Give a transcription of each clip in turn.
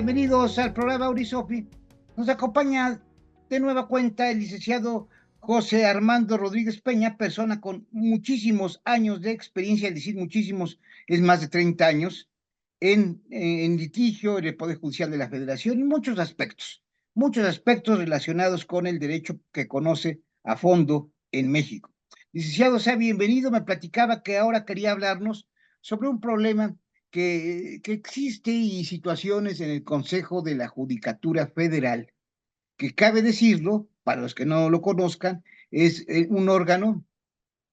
Bienvenidos al programa Aurisofi. Nos acompaña de nueva cuenta el licenciado José Armando Rodríguez Peña, persona con muchísimos años de experiencia, es decir, muchísimos, es más de 30 años, en litigio, en el Poder Judicial de la Federación, en muchos aspectos relacionados con el derecho que conoce a fondo en México. Licenciado, sea bienvenido. Me platicaba que ahora quería hablarnos sobre un problema que existe y situaciones en el Consejo de la Judicatura Federal, que cabe decirlo, para los que no lo conozcan, es un órgano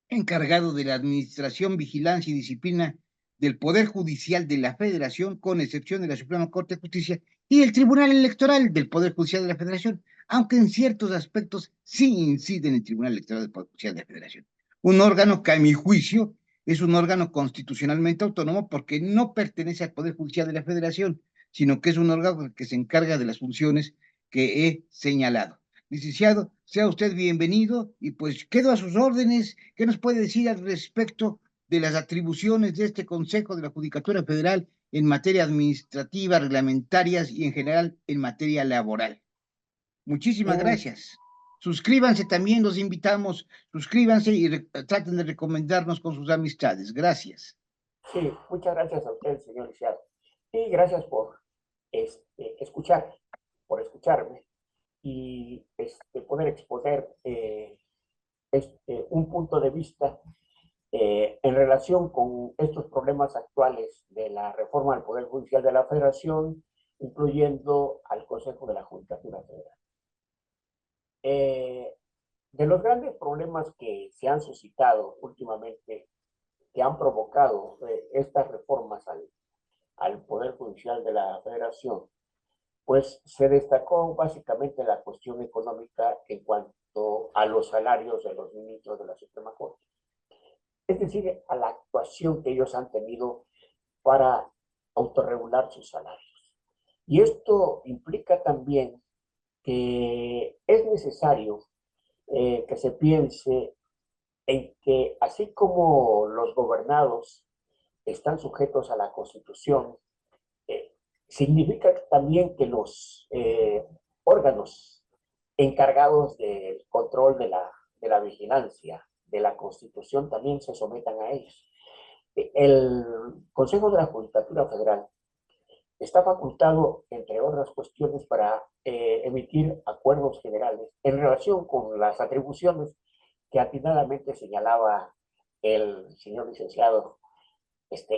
encargado de la administración, vigilancia y disciplina del Poder Judicial de la Federación, con excepción de la Suprema Corte de Justicia y el Tribunal Electoral del Poder Judicial de la Federación, aunque en ciertos aspectos sí incide en el Tribunal Electoral del Poder Judicial de la Federación. Un órgano que, a mi juicio, es un órgano constitucionalmente autónomo porque no pertenece al Poder Judicial de la Federación, sino que es un órgano que se encarga de las funciones que he señalado. Licenciado, sea usted bienvenido y pues quedo a sus órdenes. ¿Qué nos puede decir al respecto de las atribuciones de este Consejo de la Judicatura Federal en materia administrativa, reglamentarias y en general en materia laboral? Muchísimas Mm, gracias. Suscríbanse también, los invitamos, suscríbanse y traten de recomendarnos con sus amistades. Gracias. Sí, muchas gracias a usted, señor Lisiado. Y gracias por escuchar, por escucharme y poder exponer un punto de vista en relación con estos problemas actuales de la reforma del Poder Judicial de la Federación, incluyendo al Consejo de la Judicatura Federal. Eh, de los grandes problemas que se han suscitado últimamente, que han provocado estas reformas al Poder Judicial de la Federación, pues se destacó básicamente la cuestión económica en cuanto a los salarios de los ministros de la Suprema Corte. Es decir, a la actuación que ellos han tenido para autorregular sus salarios. Y esto implica también que es necesario que se piense en que así como los gobernados están sujetos a la Constitución, eh, significa también que los órganos encargados del control de la vigilancia de la Constitución también se sometan a ellos. El Consejo de la Judicatura Federal está facultado, entre otras cuestiones, para emitir acuerdos generales en relación con las atribuciones que atinadamente señalaba el señor licenciado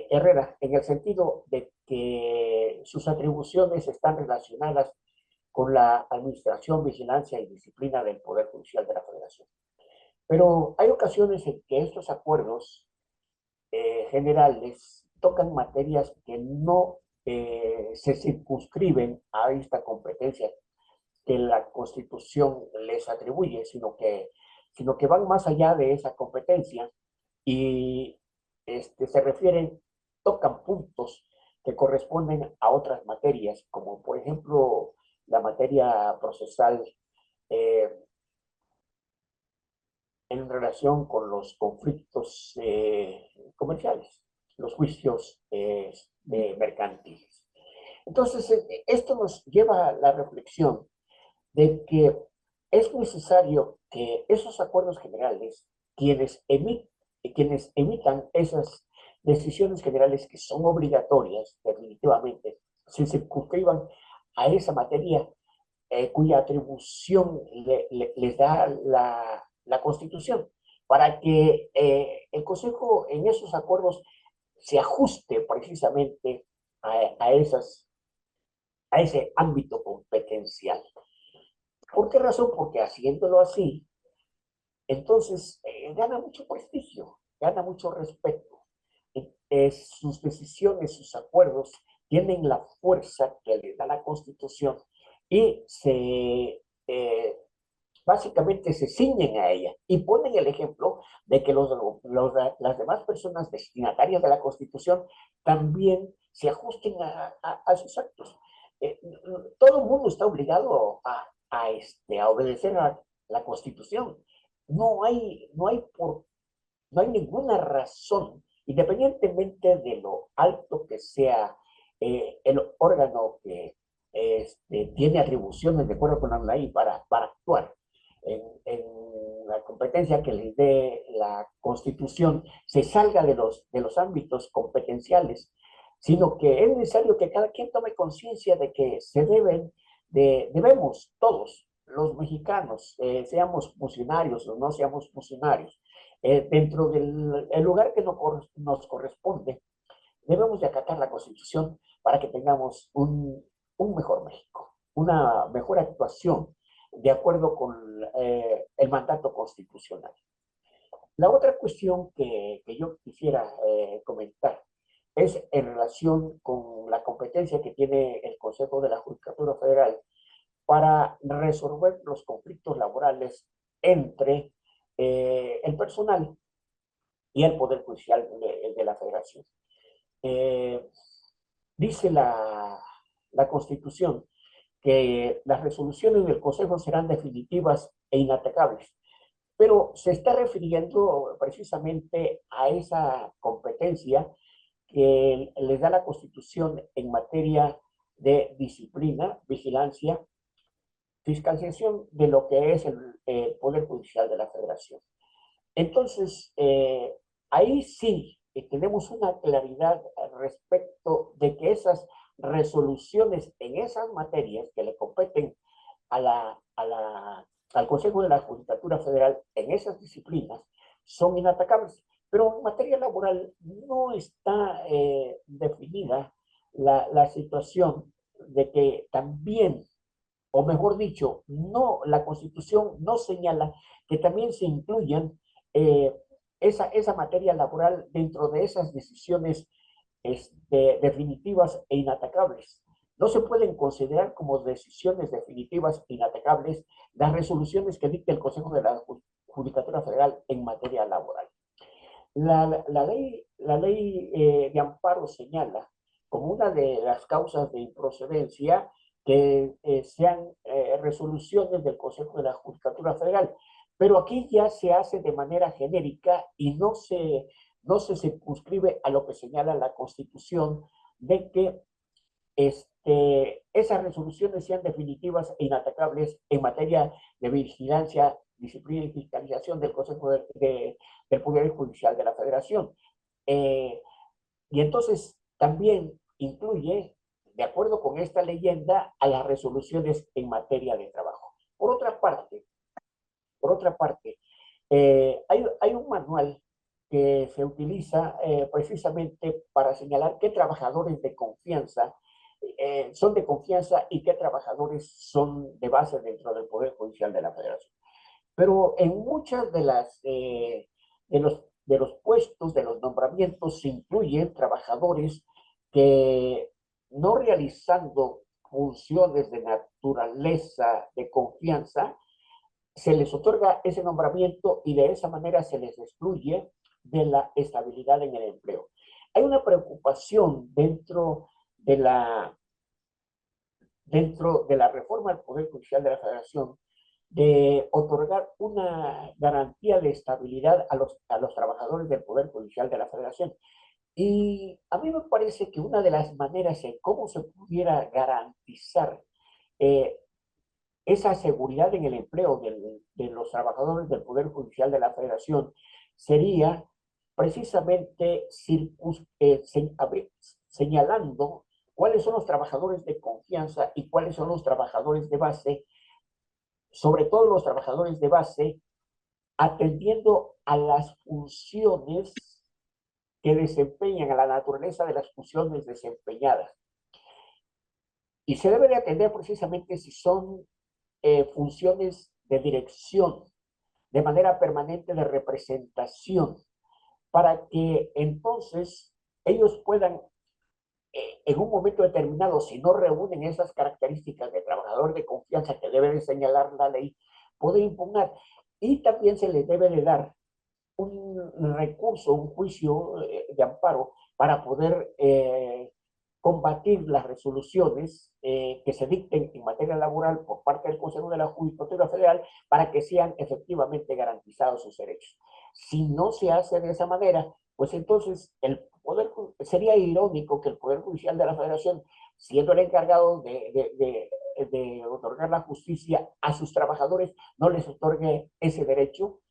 Herrera, en el sentido de que sus atribuciones están relacionadas con la administración, vigilancia y disciplina del Poder Judicial de la Federación. Pero hay ocasiones en que estos acuerdos generales tocan materias que no se circunscriben a esta competencia que la Constitución les atribuye, sino que van más allá de esa competencia y se refieren, tocan puntos que corresponden a otras materias, como por ejemplo la materia procesal eh, en relación con los conflictos comerciales, los juicios mercantiles. Entonces, esto nos lleva a la reflexión de que es necesario que esos acuerdos generales, quienes emitan esas decisiones generales que son obligatorias, definitivamente, se circunscriban a esa materia cuya atribución les da la Constitución, para que el Consejo en esos acuerdos se ajuste precisamente a, esas, a ese ámbito competencial. ¿Por qué razón? Porque haciéndolo así, entonces gana mucho prestigio, gana mucho respeto. Sus decisiones, sus acuerdos tienen la fuerza que le da la Constitución y básicamente se ciñen a ella y ponen el ejemplo de que las demás personas destinatarias de la Constitución también se ajusten a sus actos. Eh, Todo el mundo está obligado a obedecer a la Constitución. No hay ninguna razón, independientemente de lo alto que sea el órgano que tiene atribuciones de acuerdo con la ley para actuar en la competencia que les dé la Constitución, se salga de los ámbitos competenciales, sino que es necesario que cada quien tome conciencia de que debemos todos, los mexicanos, seamos funcionarios o no seamos funcionarios, dentro del el lugar que nos corresponde, debemos de acatar la Constitución para que tengamos un mejor México, una mejor actuación de acuerdo con el mandato constitucional. La otra cuestión que yo quisiera comentar es en relación con la competencia que tiene el Consejo de la Judicatura Federal para resolver los conflictos laborales entre el personal y el Poder Judicial de la Federación. Eh, Dice la Constitución que las resoluciones del Consejo serán definitivas e inatacables, pero se está refiriendo precisamente a esa competencia que les da la Constitución en materia de disciplina, vigilancia, fiscalización de lo que es el Poder Judicial de la Federación. Entonces, ahí sí tenemos una claridad respecto de que esas resoluciones en esas materias que le competen al Consejo de la Judicatura Federal en esas disciplinas son inatacables. Pero en materia laboral no está definida la situación de que también, o mejor dicho, no, la Constitución no señala que también se incluyan eh, esa materia laboral dentro de esas decisiones definitivas e inatacables. No se pueden considerar como decisiones definitivas e inatacables las resoluciones que dicta el Consejo de la Judicatura Federal en materia laboral. La ley de amparo señala como una de las causas de improcedencia que sean resoluciones del Consejo de la Judicatura Federal. Pero aquí ya se hace de manera genérica y no se circunscribe a lo que señala la Constitución de que esas resoluciones sean definitivas e inatacables en materia de vigilancia, disciplina y fiscalización del Consejo del Poder Judicial de la Federación. Eh, y entonces también incluye, de acuerdo con esta leyenda, a las resoluciones en materia de trabajo. Por otra parte hay un manual que se utiliza precisamente para señalar qué trabajadores de confianza son de confianza y qué trabajadores son de base dentro del Poder Judicial de la Federación. Pero en muchas de los puestos, de los nombramientos, se incluyen trabajadores que no realizando funciones de naturaleza de confianza, se les otorga ese nombramiento y de esa manera se les excluye de la estabilidad en el empleo. Hay una preocupación dentro de la reforma del Poder Judicial de la Federación de otorgar una garantía de estabilidad a los trabajadores del Poder Judicial de la Federación. Y a mí me parece que una de las maneras en cómo se pudiera garantizar eh, esa seguridad en el empleo de los trabajadores del Poder Judicial de la Federación sería precisamente señalando cuáles son los trabajadores de confianza y cuáles son los trabajadores de base, sobre todo los trabajadores de base, atendiendo a las funciones que desempeñan, a la naturaleza de las funciones desempeñadas. Y se debe de atender precisamente si son funciones de dirección, de manera permanente de representación, para que entonces ellos puedan, en un momento determinado, si no reúnen esas características de trabajador de confianza que debe de señalar la ley, poder impugnar. Y también se les debe de dar un recurso, un juicio de amparo para poder combatir las resoluciones que se dicten en materia laboral por parte del Consejo de la Judicatura Federal para que sean efectivamente garantizados sus derechos. Si no se hace de esa manera, pues entonces sería irónico que el Poder Judicial de la Federación siendo el encargado de otorgar la justicia a sus trabajadores, no les otorgue ese derecho,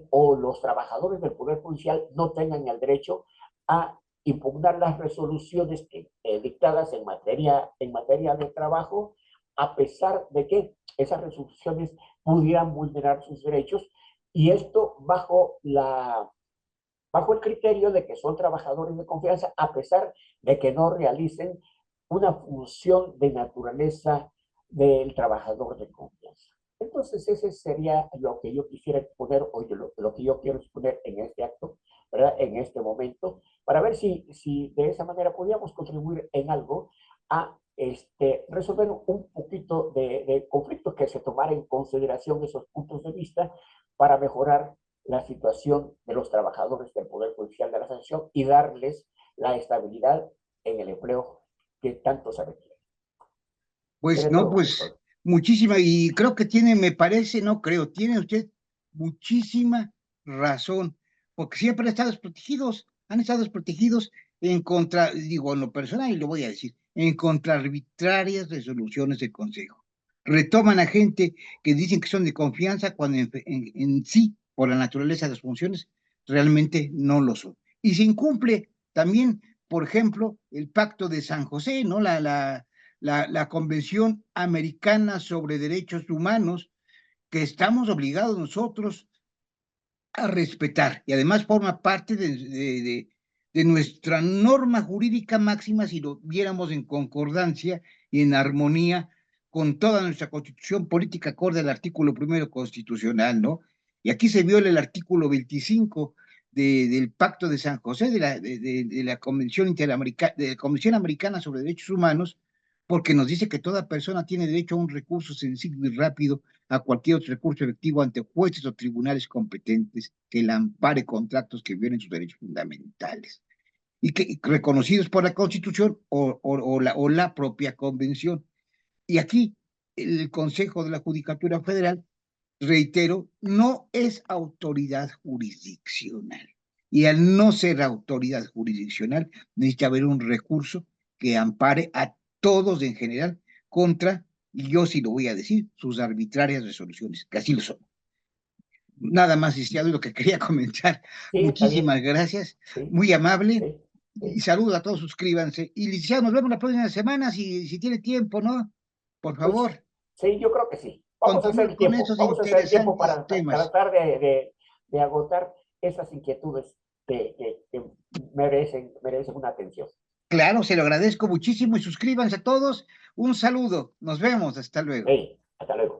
o los trabajadores del Poder Judicial no tengan el derecho a impugnar las resoluciones dictadas en materia de trabajo, a pesar de que esas resoluciones pudieran vulnerar sus derechos, y esto bajo el criterio de que son trabajadores de confianza, a pesar de que no realicen una función de naturaleza del trabajador de confianza. Entonces, ese sería lo que yo quisiera exponer hoy, lo que yo quiero exponer en este acto, ¿verdad? En este momento, para ver si de esa manera podíamos contribuir en algo a resolver un poquito de conflictos, que se tomara en consideración esos puntos de vista para mejorar la situación de los trabajadores del Poder Judicial de la Nación y darles la estabilidad en el empleo que tanto se requiere. Pues Sería no, todo, pues muchísima, y creo que tiene, me parece, no creo, tiene usted muchísima razón, porque siempre han estado desprotegidos en contra, digo, en lo personal, y lo voy a decir, en contra arbitrarias resoluciones del Consejo. Retoman a gente que dicen que son de confianza cuando en sí, por la naturaleza de las funciones, realmente no lo son. Y se incumple también, por ejemplo, el Pacto de San José, ¿no? La Convención Americana sobre Derechos Humanos, que estamos obligados nosotros a respetar, y además forma parte de nuestra norma jurídica máxima si lo viéramos en concordancia y en armonía con toda nuestra constitución política acorde al artículo primero constitucional, ¿no? Y aquí se viola el artículo 25 del Pacto de San José, de la Convención Interamericana, de la Convención Americana sobre Derechos Humanos, porque nos dice que toda persona tiene derecho a un recurso sencillo y rápido a cualquier otro recurso efectivo ante jueces o tribunales competentes que la ampare contra actos que violen sus derechos fundamentales y que reconocidos por la Constitución o la propia Convención. Y aquí el Consejo de la Judicatura Federal, reitero, no es autoridad jurisdiccional. Y al no ser autoridad jurisdiccional, necesita haber un recurso que ampare a todos en general contra, y yo sí lo voy a decir, sus arbitrarias resoluciones, que así lo son. Nada más, licenciado, lo que quería comentar. sí, está bien. Muchísimas gracias, Sí, muy amable, sí, y sí. saludos a todos, suscríbanse. Y licenciado, nos vemos la próxima semana, si tiene tiempo, ¿no? Por Pues favor, sí, yo creo que sí. continuar con esos Vamos a hacer el tiempo interesantes para temas. tratar de agotar esas inquietudes que merecen una atención. Claro, se lo agradezco muchísimo y suscríbanse a todos. Un saludo, nos vemos, hasta luego. Hey, hasta luego.